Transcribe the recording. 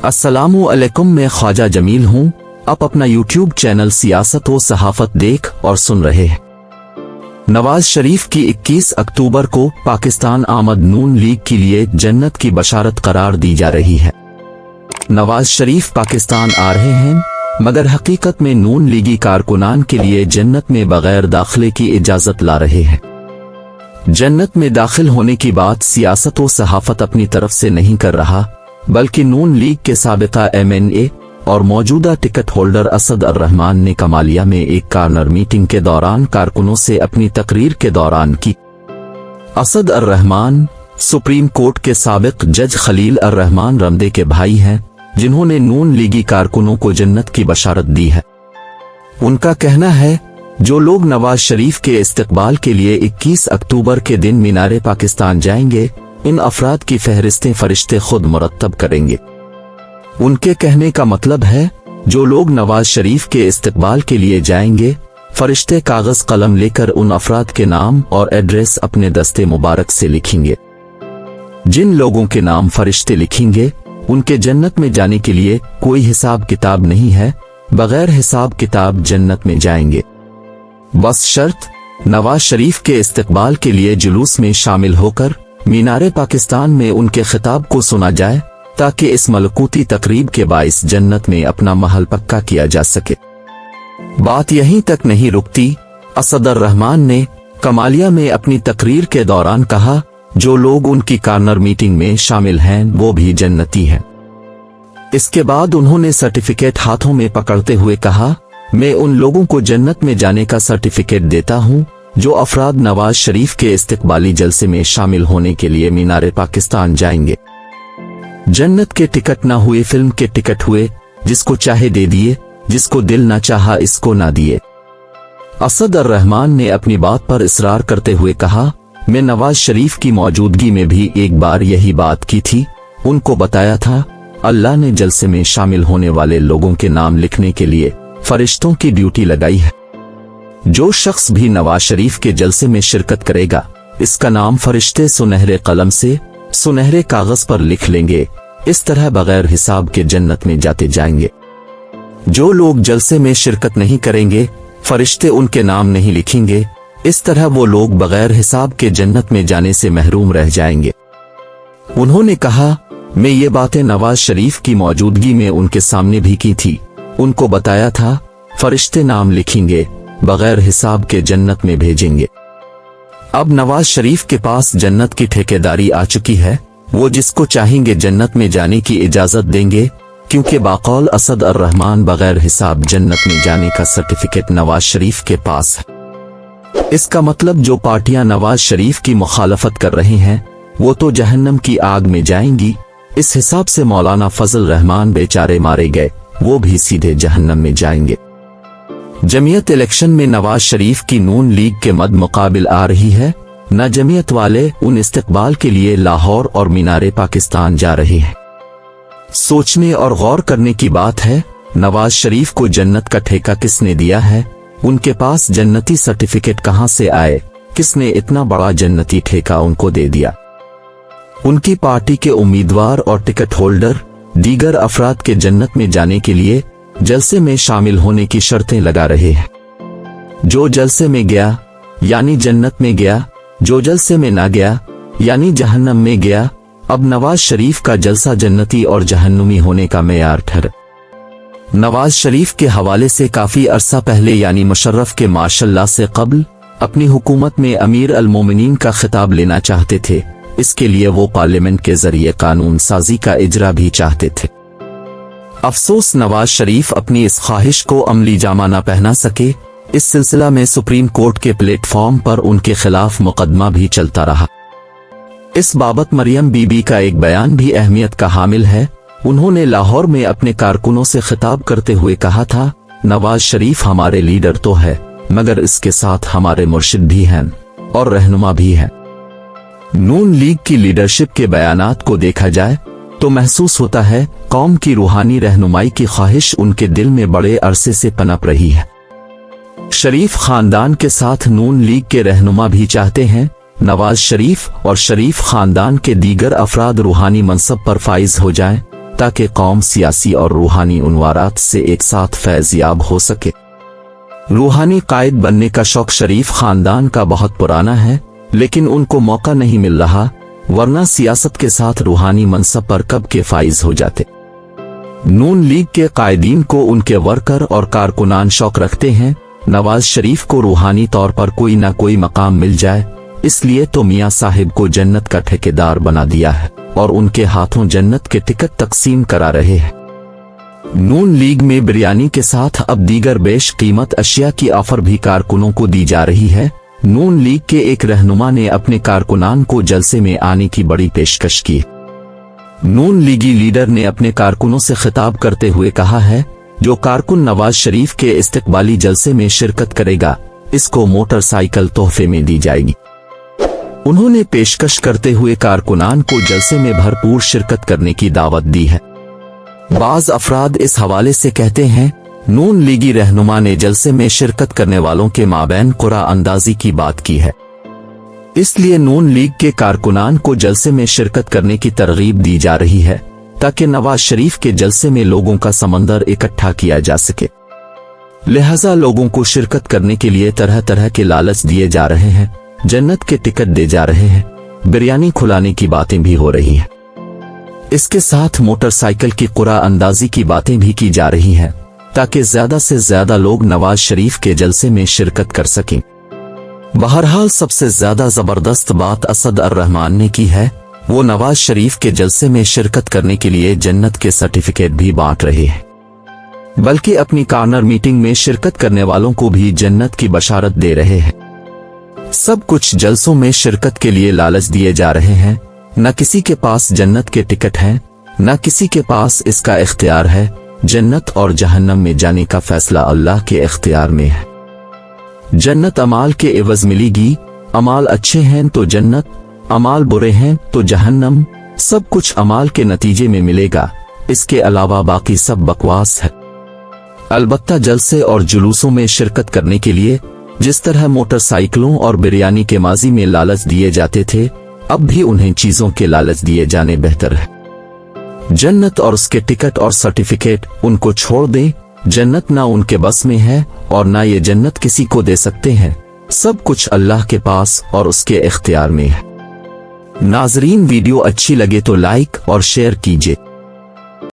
अस्सलामु अलैकुम, मैं ख्वाजा जमील हूँ। आप अपना यूट्यूब चैनल सियासत व सहाफत देख और सुन रहे हैं। नवाज शरीफ की 21 अक्टूबर को पाकिस्तान आमद नून लीग के लिए जन्नत की बशारत करार दी जा रही है। नवाज शरीफ पाकिस्तान आ रहे हैं, मगर हकीकत में नून लीगी कारकुनान के लिए जन्नत में बगैर दाखिले की इजाजत ला रहे हैं। जन्नत में दाखिल होने की बात सियासत व सहाफत अपनी तरफ से नहीं कर रहा, बल्कि नून लीग के साबिका MNA और मौजूदा टिकट होल्डर असद अर्रहमान ने कमालिया में एक कॉर्नर मीटिंग के दौरान कारकुनों से अपनी तकरीर के दौरान की। असद अर्रहमान सुप्रीम कोर्ट के साबिक जज खलील अर्रहमान रमदे के भाई हैं, जिन्होंने नून लीगी कारकुनों को जन्नत की बशारत दी है। उनका कहना है, जो लोग नवाज शरीफ के इस्तकबाल के लिए 21 अक्टूबर के दिन मीनारे पाकिस्तान जाएंगे, इन अफराद की फहरिस्तें फरिश्ते खुद मुरत्तब करेंगे। उनके कहने का मतलब है, जो लोग नवाज शरीफ के इस्तकबाल के लिए जाएंगे, फरिश्ते कागज कलम लेकर उन अफराद के नाम और एड्रेस अपने दस्ते मुबारक से लिखेंगे। जिन लोगों के नाम फरिश्ते लिखेंगे, उनके जन्नत में जाने के लिए कोई हिसाब किताब नहीं है, बगैर हिसाब किताब जन्नत में जाएंगे। बस शर्त नवाज शरीफ के इस्तकबाल के लिए जुलूस में शामिल होकर मीनारे पाकिस्तान में उनके खिताब को सुना जाए, ताकि इस मलकूती तकरीब के बाइस जन्नत में अपना महल पक्का किया जा सके। बात यहीं तक नहीं रुकती। असद अर्रहमान ने कमालिया में अपनी तकरीर के दौरान कहा, जो लोग उनकी कॉर्नर मीटिंग में शामिल हैं वो भी जन्नती हैं। इसके बाद उन्होंने सर्टिफिकेट हाथों में पकड़ते हुए कहा, मैं उन लोगों को जन्नत में जाने का सर्टिफिकेट देता हूं, जो अफराद नवाज शरीफ के इस्तकबाली जलसे में शामिल होने के लिए मीनारे पाकिस्तान जाएंगे। जन्नत के टिकट ना हुए, फिल्म के टिकट हुए, जिसको चाहे दे दिए, जिसको दिल ना चाहा इसको ना दिए। असद अर्रहमान ने अपनी बात पर इसरार करते हुए कहा, मैं नवाज शरीफ की मौजूदगी में भी एक बार यही बात की थी। उनको बताया था, अल्लाह ने जलसे में शामिल होने वाले लोगों के नाम लिखने के लिए फरिश्तों की ड्यूटी लगाई है। जो शख्स भी नवाज शरीफ के जलसे में शिरकत करेगा, इसका नाम फरिश्ते सुनहरे कलम से सुनहरे कागज पर लिख लेंगे। इस तरह बगैर हिसाब के जन्नत में जाते जाएंगे। जो लोग जलसे में शिरकत नहीं करेंगे, फरिश्ते उनके नाम नहीं लिखेंगे। इस तरह वो लोग बगैर हिसाब के जन्नत में जाने से महरूम रह जाएंगे। उन्होंने कहा, मैं ये बातें नवाज शरीफ की मौजूदगी में उनके सामने भी की थी। उनको बताया था, फरिश्ते नाम लिखेंगे, बगैर हिसाब के जन्नत में भेजेंगे। अब नवाज शरीफ के पास जन्नत की ठेकेदारी आ चुकी है। वो जिसको चाहेंगे जन्नत में जाने की इजाजत देंगे, क्योंकि बाकौल असद अर्रहमान बगैर हिसाब जन्नत में जाने का सर्टिफिकेट नवाज शरीफ के पास है। इसका मतलब जो पार्टियां नवाज शरीफ की मुखालफत कर रही हैं, वो तो जहन्नम की आग में जाएंगी। इस हिसाब से मौलाना फजल रहमान बेचारे मारे गए, वो भी सीधे जहन्नम में जाएंगे। जमीयत इलेक्शन में नवाज शरीफ की नून लीग के मद मुकाबिल आ रही है। न जमीयत वाले उन इस्तकबाल के लिए लाहौर और मीनारे पाकिस्तान जा रहे हैं। सोचने और गौर करने की बात है, नवाज शरीफ को जन्नत का ठेका किसने दिया है? उनके पास जन्नती सर्टिफिकेट कहां से आए? किसने इतना बड़ा जन्नती ठेका उनको दे दिया? उनकी पार्टी के उम्मीदवार और टिकट होल्डर दीगर अफराद के जन्नत में जाने के लिए जलसे में शामिल होने की शर्तें लगा रहे हैं। जो जलसे में गया यानी जन्नत में गया, जो जलसे में ना गया यानी जहन्नम में गया। अब नवाज शरीफ का जलसा जन्नती और जहन्नुमी होने का मेयार ठहरा। नवाज शरीफ के हवाले से काफी अरसा पहले यानी मुशर्रफ के मार्शल से कबल अपनी हुकूमत में अमीर अल मोमिनीन का खिताब लेना चाहते थे। इसके लिए वो पार्लियामेंट के जरिए कानून साजी का इजरा भी चाहते थे। अफसोस नवाज शरीफ अपनी इस ख्वाहिश को अमली जामा न पहना सके। इस सिलसिला में सुप्रीम कोर्ट के प्लेटफॉर्म पर उनके खिलाफ मुकदमा भी चलता रहा। इस बाबत मरियम बीबी का एक बयान भी अहमियत का हामिल है। उन्होंने लाहौर में अपने कारकुनों से खिताब करते हुए कहा था, नवाज शरीफ हमारे लीडर तो है, मगर इसके साथ हमारे मुर्शिद भी हैं और रहनुमा भी हैं। नून लीग की लीडरशिप के बयानात को देखा जाए तो महसूस होता है, कौम की रूहानी रहनुमाई की ख्वाहिश उनके दिल में बड़े अरसे से पनप रही है। शरीफ खानदान के साथ नून लीग के रहनुमा भी चाहते हैं नवाज शरीफ और शरीफ खानदान के दीगर अफराद रूहानी मनसब पर फाइज हो जाएं, ताकि कौम सियासी और रूहानी उनवारात से एक साथ फैज़याब हो सके। रूहानी कायद बनने का शौक शरीफ खानदान का बहुत पुराना है, लेकिन उनको मौका नहीं मिल रहा, वरना सियासत के साथ रूहानी मनसब पर कब के फाइज हो जाते। नून लीग के कायदीन को उनके वर्कर और कारकुनान शौक रखते हैं नवाज शरीफ को रूहानी तौर पर कोई ना कोई मकाम मिल जाए, इसलिए तो मियां साहिब को जन्नत का ठेकेदार बना दिया है और उनके हाथों जन्नत के टिकट तकसीम करा रहे हैं। नून लीग में बिरयानी के साथ अब दीगर बेश कीमत अशिया की ऑफर भी कारकुनों को दी जा रही है। नून लीग के एक रहनुमा ने अपने कारकुनान को जलसे में आने की बड़ी पेशकश की। नून लीगी लीडर ने अपने कारकुनों से खिताब करते हुए कहा है, जो कारकुन नवाज शरीफ के इस्तकबाली जलसे में शिरकत करेगा, इसको मोटरसाइकिल तोहफे में दी जाएगी। उन्होंने पेशकश करते हुए कारकुनान को जलसे में भरपूर शिरकत करने की दावत दी है। बाज अफराद इस हवाले से कहते हैं, नून लीगी रहनुमा ने जलसे में शिरकत करने वालों के माबैन कुरा अंदाजी की बात की है, इसलिए नून लीग के कारकुनान को जलसे में शिरकत करने की तरगीब दी जा रही है ताकि नवाज शरीफ के जलसे में लोगों का समंदर इकट्ठा किया जा सके। लिहाजा लोगों को शिरकत करने के लिए तरह तरह के लालच दिए जा रहे हैं, जन्नत के टिकट दे जा रहे हैं, बिरयानी खुलाने की बातें भी हो रही हैं। इसके साथ मोटरसाइकिल की कुरा अंदाजी की बातें भी की जा रही हैं ताकि ज्यादा से ज्यादा लोग नवाज शरीफ के जलसे में शिरकत कर सकें। बहरहाल सबसे ज्यादा जबरदस्त बात असद अर रहमान ने की है, वो नवाज शरीफ के जलसे में शिरकत करने के लिए जन्नत के सर्टिफिकेट भी बांट रहे हैं, बल्कि अपनी कॉर्नर मीटिंग में शिरकत करने वालों को भी जन्नत की बशारत दे रहे हैं। सब कुछ जलसों में शिरकत के लिए लालच दिए जा रहे हैं। न किसी के पास जन्नत के टिकट हैं, न किसी के पास इसका इख्तियार है। जन्नत और जहन्नम में जाने का फैसला अल्लाह के इख्तियार में है। जन्नत अमाल के एवज मिलेगी, अमाल अच्छे हैं तो जन्नत, अमाल बुरे हैं तो जहन्नम। सब कुछ अमाल के नतीजे में मिलेगा, इसके अलावा बाकी सब बकवास है। अलबत्ता जलसे और जुलूसों में शिरकत करने के लिए जिस तरह मोटरसाइकिलों और बिरयानी के माजी में लालच दिए जाते थे, अब भी उन्हें चीजों के लालच दिए जाने बेहतर है। जन्नत और उसके टिकट और सर्टिफिकेट उनको छोड़ दें। जन्नत ना उनके बस में है और ना ये जन्नत किसी को दे सकते हैं। सब कुछ अल्लाह के पास और उसके इख्तियार में है। नाजरीन, वीडियो अच्छी लगे तो लाइक और शेयर कीजिए।